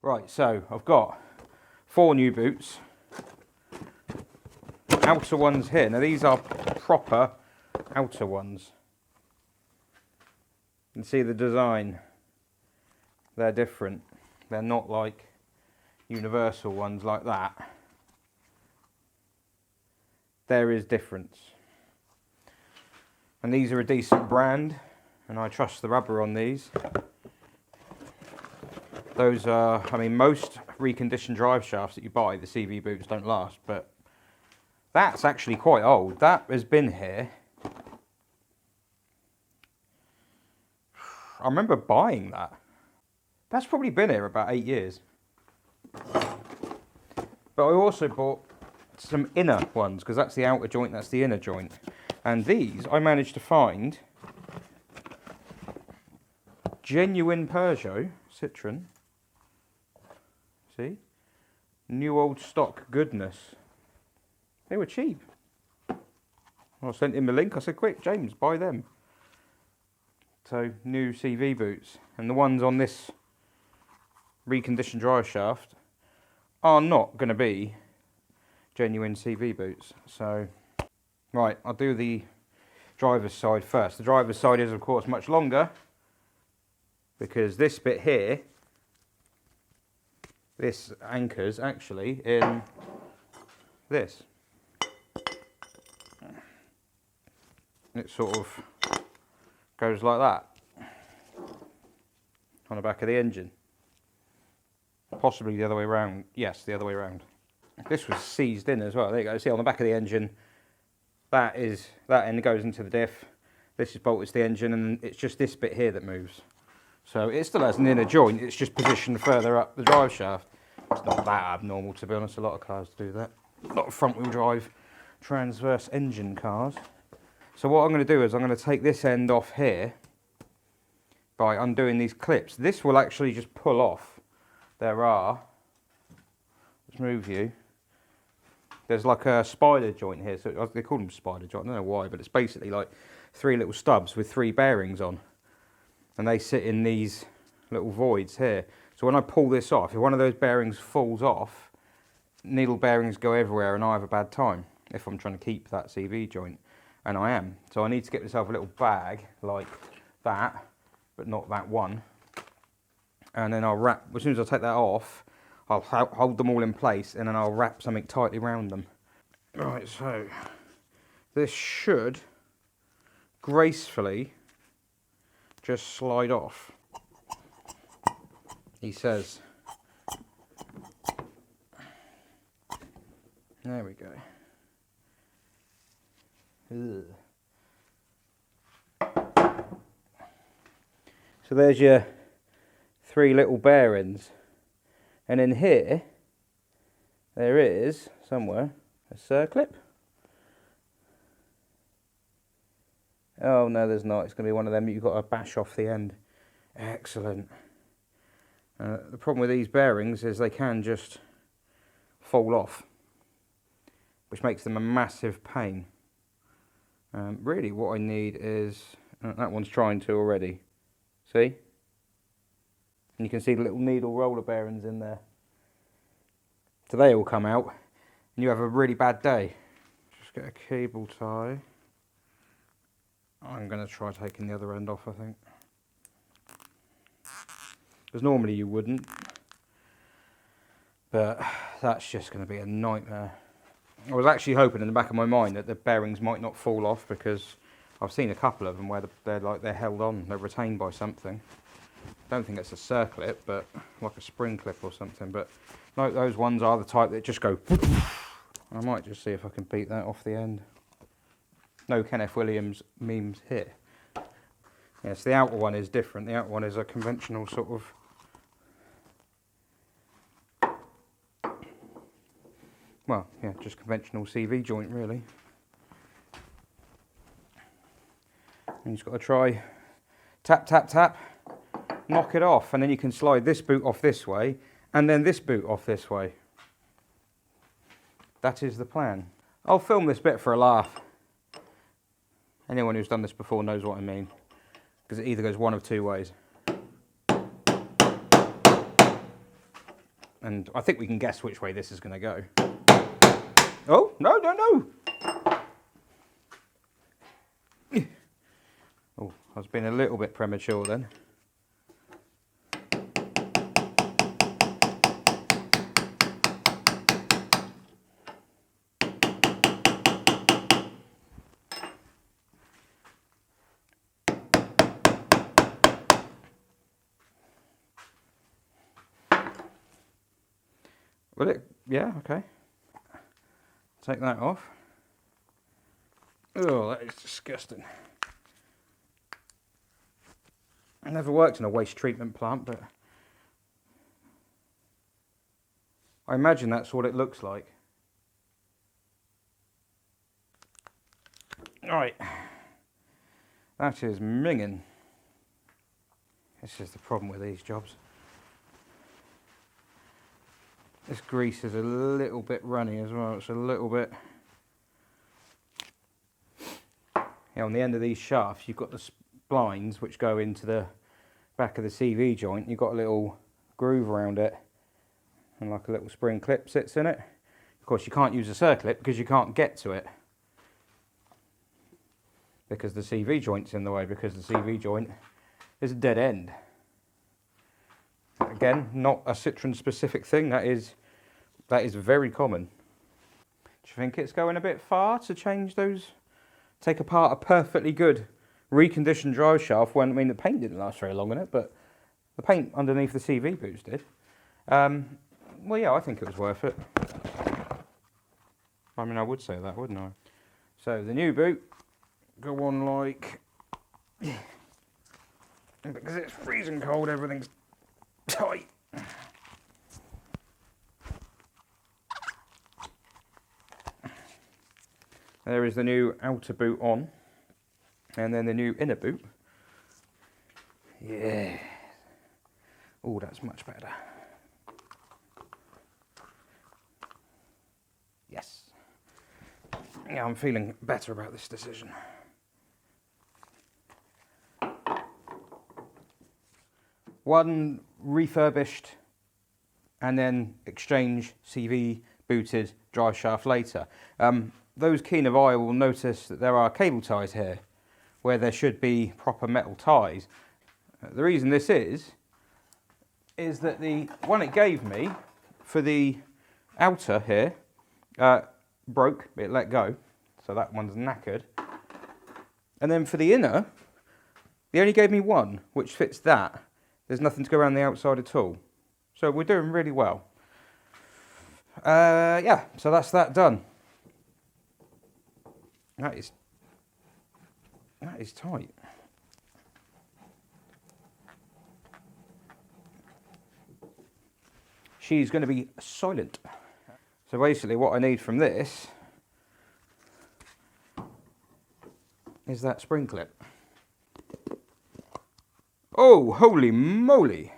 Right, so I've got 4 new boots. Outer ones here. Now these are proper outer ones. You can see the design. They're different. They're not like universal ones like that. There is difference. And these are a decent brand, and I trust the rubber on these. Those are, I mean, most reconditioned drive shafts that you buy, the CV boots don't last, but that's actually quite old. That has been here. I remember buying that. That's probably been here about 8 years. But I also bought some inner ones, because that's the outer joint, that's the inner joint. And these I managed to find genuine Peugeot, Citroen. See? New old stock goodness. They were cheap. I sent him the link. I said, quick, James, buy them. So, new CV boots. And the ones on this reconditioned drive shaft are not going to be genuine CV boots. So, right, I'll do the driver's side first. The driver's side is, of course, much longer, because this bit here, this anchors actually in this. It sort of goes like that on the back of the engine. Possibly the other way around. Yes, the other way around. This was seized in as well. There you go. See, on the back of the engine, that end goes into the diff. This is bolted to the engine, and it's just this bit here that moves. So it still has an inner joint. It's just positioned further up the drive shaft. It's not that abnormal, to be honest. A lot of cars do that. A lot of front-wheel drive transverse engine cars. So what I'm going to do is I'm going to take this end off here by undoing these clips. This will actually just pull off. There are, let's move you. There's like a spider joint here. So they call them spider joint. I don't know why, but it's basically like 3 little stubs with 3 bearings on. And they sit in these little voids here. So when I pull this off, if one of those bearings falls off, needle bearings go everywhere and I have a bad time if I'm trying to keep that CV joint. And I am. So I need to get myself a little bag like that, but not that one. And then I'll wrap, as soon as I take that off, I'll hold them all in place and then I'll wrap something tightly around them. Right, so this should gracefully just slide off, he says. There we go. Ugh. So there's your 3 little bearings, and in here there is somewhere a circlip. Oh no, there's not. It's going to be one of them you've got to bash off the end. Excellent. The problem with these bearings is they can just fall off, which makes them a massive pain. Really what I need is, that one's trying to already, see? And you can see the little needle roller bearings in there. So they all come out and you have a really bad day. Just get a cable tie. I'm going to try taking the other end off, I think. Because normally you wouldn't. But that's just going to be a nightmare. I was actually hoping in the back of my mind that the bearings might not fall off, because I've seen a couple of them where they're held on, they're retained by something. I don't think it's a circlip, but like a spring clip or something. But no, those ones are the type that just go. I might just see if I can beat that off the end. No Kenneth Williams memes here. Yes, the outer one is different. The outer one is a conventional sort of. Well, yeah, just conventional CV joint, really. And you just got to try tap, tap, tap, knock it off, and then you can slide this boot off this way, and then this boot off this way. That is the plan. I'll film this bit for a laugh. Anyone who's done this before knows what I mean, because it either goes one of 2 ways. And I think we can guess which way this is going to go. Oh, no, no, no! Oh, I was being a little bit premature then. Will it? Yeah, okay. Take that off. Oh, that is disgusting. I never worked in a waste treatment plant, but I imagine that's what it looks like. Alright, that is minging. This is the problem with these jobs. This grease is a little bit runny as well, it's a little bit... Yeah, on the end of these shafts you've got the splines which go into the back of the CV joint. You've got a little groove around it and like a little spring clip sits in it. Of course you can't use a circlip because you can't get to it because the CV joint's in the way, because the CV joint is a dead end. Again, not a Citroen specific thing, that is very common. Do you think it's going a bit far to change those? Take apart a perfectly good reconditioned drive shaft when, I mean, the paint didn't last very long on it, but the paint underneath the CV boots did. Well, yeah, I think it was worth it. I mean, I would say that, wouldn't I? So the new boot, go on like... Because it's freezing cold, everything's tight. There is the new outer boot on, and then the new inner boot. Yeah. Oh, that's much better. Yes. Yeah, I'm feeling better about this decision. One refurbished and then exchange CV booted drive shaft later. Those keen of eye will notice that there are cable ties here where there should be proper metal ties. The reason this is that the one it gave me for the outer here broke, it let go, so that one's knackered. And then for the inner, they only gave me one, which fits that. There's nothing to go around the outside at all. So we're doing really well. Yeah, so that's that done. That is tight. She's going to be silent. So basically what I need from this is that spring clip. Oh, holy moly!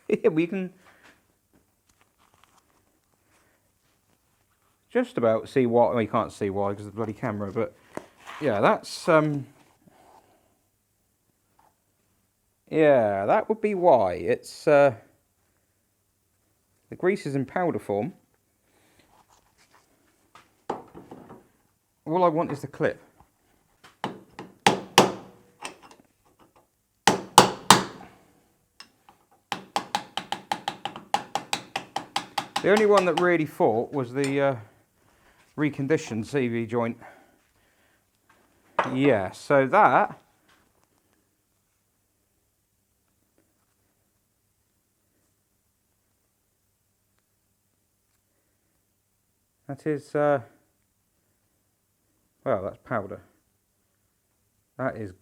Here we can just about see why. Well, you can't see why because of the bloody camera, but yeah, that's yeah, that would be why. It's the grease is in powder form. All I want is the clip. The only one that really fought was the reconditioned CV joint. Yeah, so that is well, that's powder. That is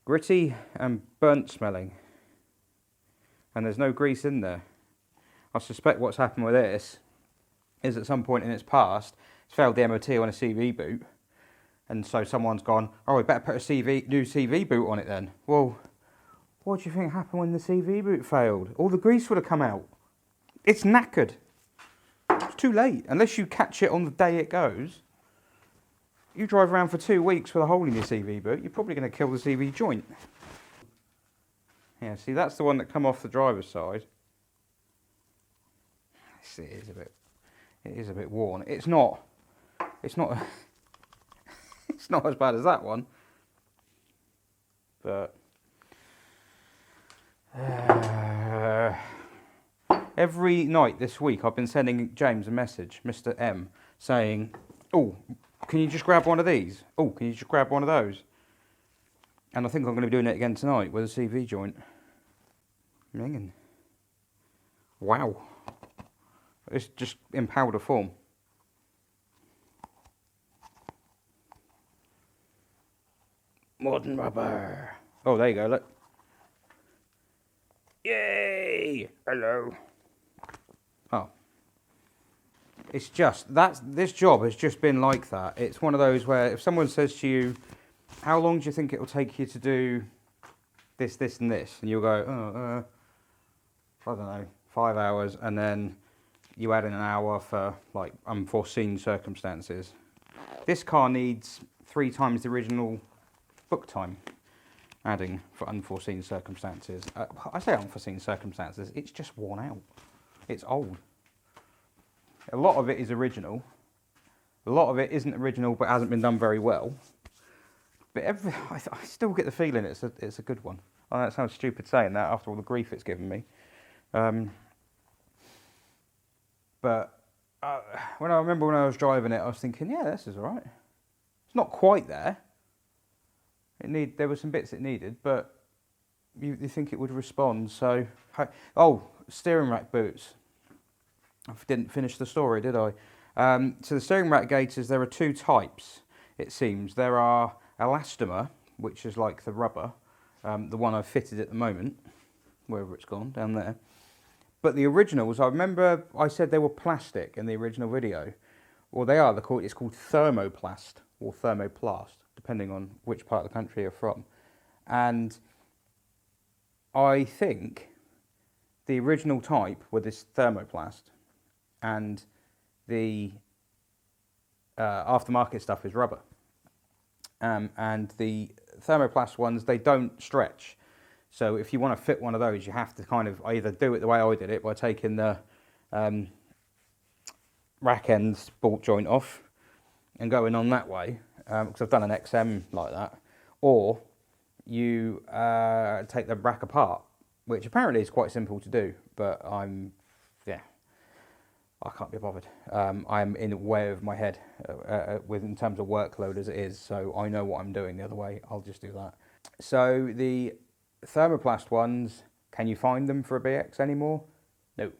gritty and burnt smelling, and there's no grease in there. I suspect what's happened with this is at some point in its past, it's failed the MOT on a CV boot, and so someone's gone, oh, we better put a new CV boot on it then. Well, what do you think happened when the CV boot failed? All the grease would have come out. It's knackered. It's too late. Unless you catch it on the day it goes, You drive around for 2 weeks with a hole in your CV boot, you're probably going to kill the CV joint. Yeah, see, that's the one that come off the driver's side. See, it is a bit worn. It's not it's not as bad as that one, but every night this week I've been sending James a message, Mr. M, saying, oh, can you just grab one of these? Oh, can you just grab one of those? And I think I'm going to be doing it again tonight with a CV joint. Minging. Wow. It's just in powder form. Modern rubber. Oh, there you go, look. Yay! Hello. Oh. It's just, this job has just been like that. It's one of those where if someone says to you, how long do you think it will take you to do this, this and this? And you'll go, I don't know, 5 hours, and then you add in an hour for like unforeseen circumstances. This car needs 3 times the original book time, adding for unforeseen circumstances. I say unforeseen circumstances, it's just worn out. It's old. A lot of it is original. A lot of it isn't original but hasn't been done very well. But I still get the feeling it's a good one. I know it sounds stupid saying that after all the grief it's given me. But when I was driving it, I was thinking, yeah, this is all right. It's not quite there. There were some bits it needed, but you think it would respond. So, oh, steering rack boots. I didn't finish the story, did I? So the steering rack gaiters, there are 2 types, it seems. There are elastomer, which is like the rubber, the one I've fitted at the moment, wherever it's gone, down there. But the originals, I remember I said they were plastic in the original video. Well, they are. It's called thermoplast or thermoplast, depending on which part of the country you're from. And I think the original type were this thermoplast, and the aftermarket stuff is rubber. And the thermoplast ones, they don't stretch. So if you want to fit one of those, you have to kind of either do it the way I did it by taking the rack end bolt joint off and going on that way, because I've done an XM like that, or you take the rack apart, which apparently is quite simple to do, but I can't be bothered. I'm in way over my head in terms of workload as it is, so I know what I'm doing the other way. I'll just do that. So the thermoplast ones, can you find them for a BX anymore? No.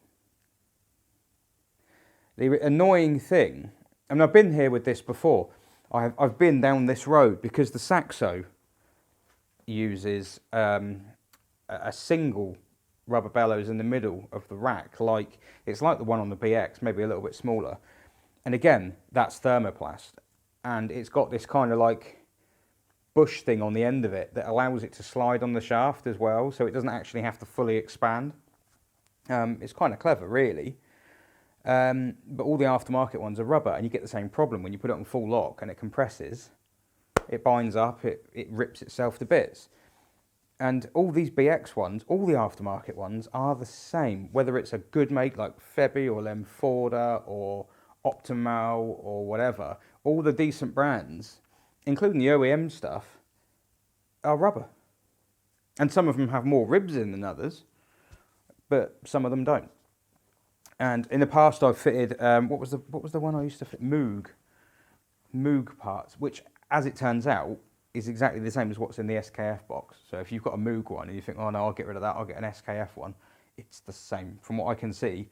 The annoying thing, and I've been here with this before, I've been down this road because the Saxo uses a single rubber bellows in the middle of the rack, it's like the one on the BX, maybe a little bit smaller. And again, that's thermoplast, and it's got this kind of like bush thing on the end of it that allows it to slide on the shaft as well, so it doesn't actually have to fully expand. It's kind of clever, really. But all the aftermarket ones are rubber, and you get the same problem when you put it on full lock and it compresses, it binds up, it rips itself to bits. And all these BX ones, all the aftermarket ones are the same, whether it's a good make like Febi or Lemforda or Optimal or whatever. All the decent brands, including the OEM stuff, are rubber. And some of them have more ribs in than others, but some of them don't. And in the past I've fitted, what was the one I used to fit? Moog parts, which, as it turns out, is exactly the same as what's in the SKF box. So if you've got a Moog one and you think, oh no, I'll get rid of that, I'll get an SKF one, it's the same. From what I can see,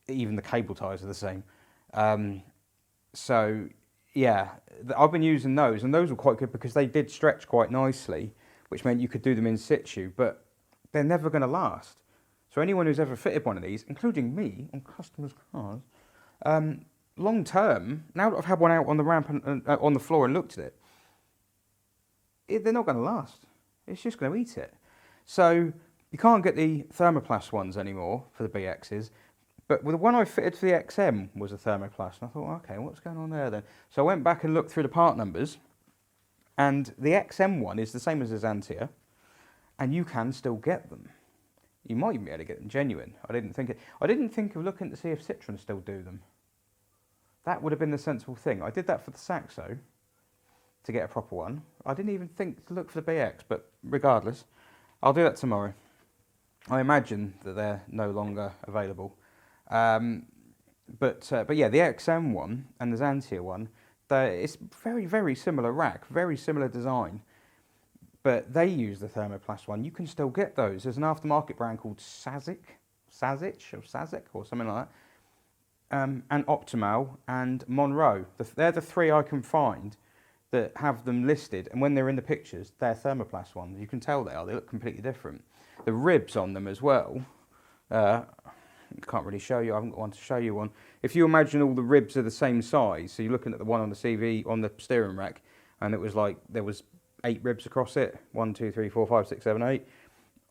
even the cable ties are the same. So yeah, I've been using those, and those were quite good because they did stretch quite nicely, which meant you could do them in situ, but they're never going to last. So anyone who's ever fitted one of these, including me on customers' cars, long term, now that I've had one out on the ramp and on the floor and looked at it, they're not going to last. It's just going to eat it. So you can't get the thermoplast ones anymore for the BXs. But the one I fitted for the XM was a thermoplast, and I thought, okay, what's going on there then? So I went back and looked through the part numbers, and the XM one is the same as the Xantia, and you can still get them. You might even be able to get them genuine. I didn't think of looking to see if Citroen still do them. That would have been the sensible thing. I did that for the Saxo to get a proper one. I didn't even think to look for the BX, but regardless, I'll do that tomorrow. I imagine that they're no longer available. But yeah, the XM one and the Xantia one, it's very, very similar rack, very similar design. But they use the thermoplast one. You can still get those. There's an aftermarket brand called Sazek or something like that. And Optimal and Monroe. They're the three I can find that have them listed. And when they're in the pictures, they're thermoplast ones. You can tell they are. They look completely different. The ribs on them as well. Can't really show you. I haven't got one to show you one. If you imagine all the ribs are the same size, so you're looking at the one on the CV on the steering rack, and it was like there was 8 ribs across it. 1, 2, 3, 4, 5, 6, 7, 8.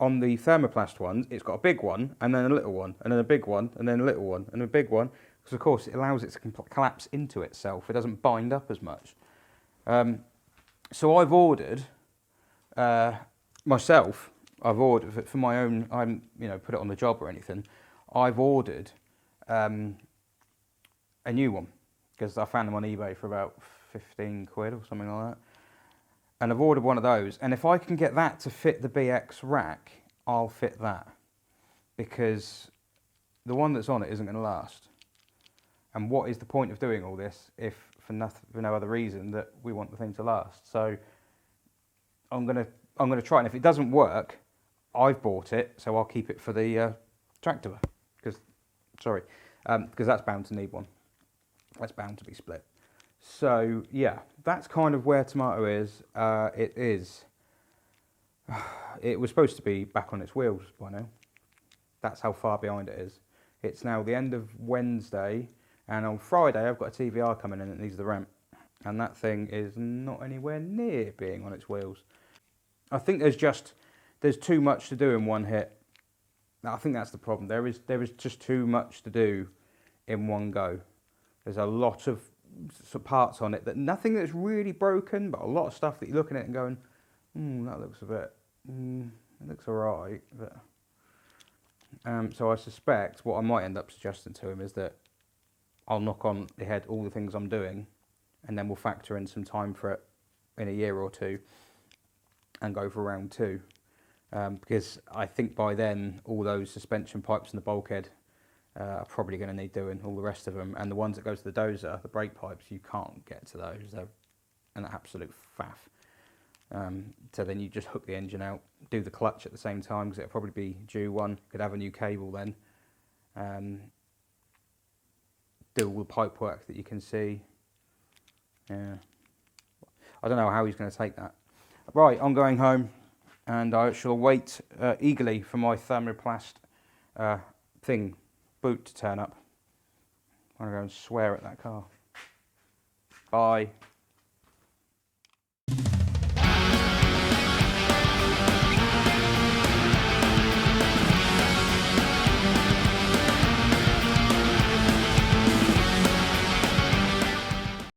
On the thermoplast ones, it's got a big one, and then a little one, and then a big one, and then a little one, and a big one. Because of course it allows it to collapse into itself. It doesn't bind up as much. So I've ordered myself. I've ordered for my own. I haven't put it on the job or anything. I've ordered a new one because I found them on eBay for about 15 quid or something like that. And I've ordered one of those, and if I can get that to fit the BX rack, I'll fit that. Because the one that's on it isn't going to last. And what is the point of doing all this if for no other reason that we want the thing to last? So I'm gonna try, and if it doesn't work, I've bought it, so I'll keep it for the tractor. Because that's bound to need one. That's bound to be split. So yeah, that's kind of where Tomato is. It was supposed to be back on its wheels by now. That's how far behind it is. It's now the end of Wednesday, and on Friday I've got a TVR coming in that needs the ramp, and that thing is not anywhere near being on its wheels. I think there's too much to do in one hit. I think that's the problem. There is just too much to do in one go. There's a lot of parts on it that nothing that's really broken, but a lot of stuff that you're looking at and going, that looks a bit, it looks alright. But so I suspect what I might end up suggesting to him is that I'll knock on the head all the things I'm doing, and then we'll factor in some time for it in a year or two and go for round 2. Because I think by then all those suspension pipes and the bulkhead are probably going to need doing, all the rest of them. And the ones that go to the dozer, the brake pipes, you can't get to those. They're an absolute faff. So then you just hook the engine out, do the clutch at the same time, because it'll probably be due one. Could have a new cable then. Do all the pipe work that you can see. Yeah. I don't know how he's going to take that. Right, I'm going home, and I shall wait eagerly for my thermoplast boot to turn up. I'm going to go and swear at that car. Bye.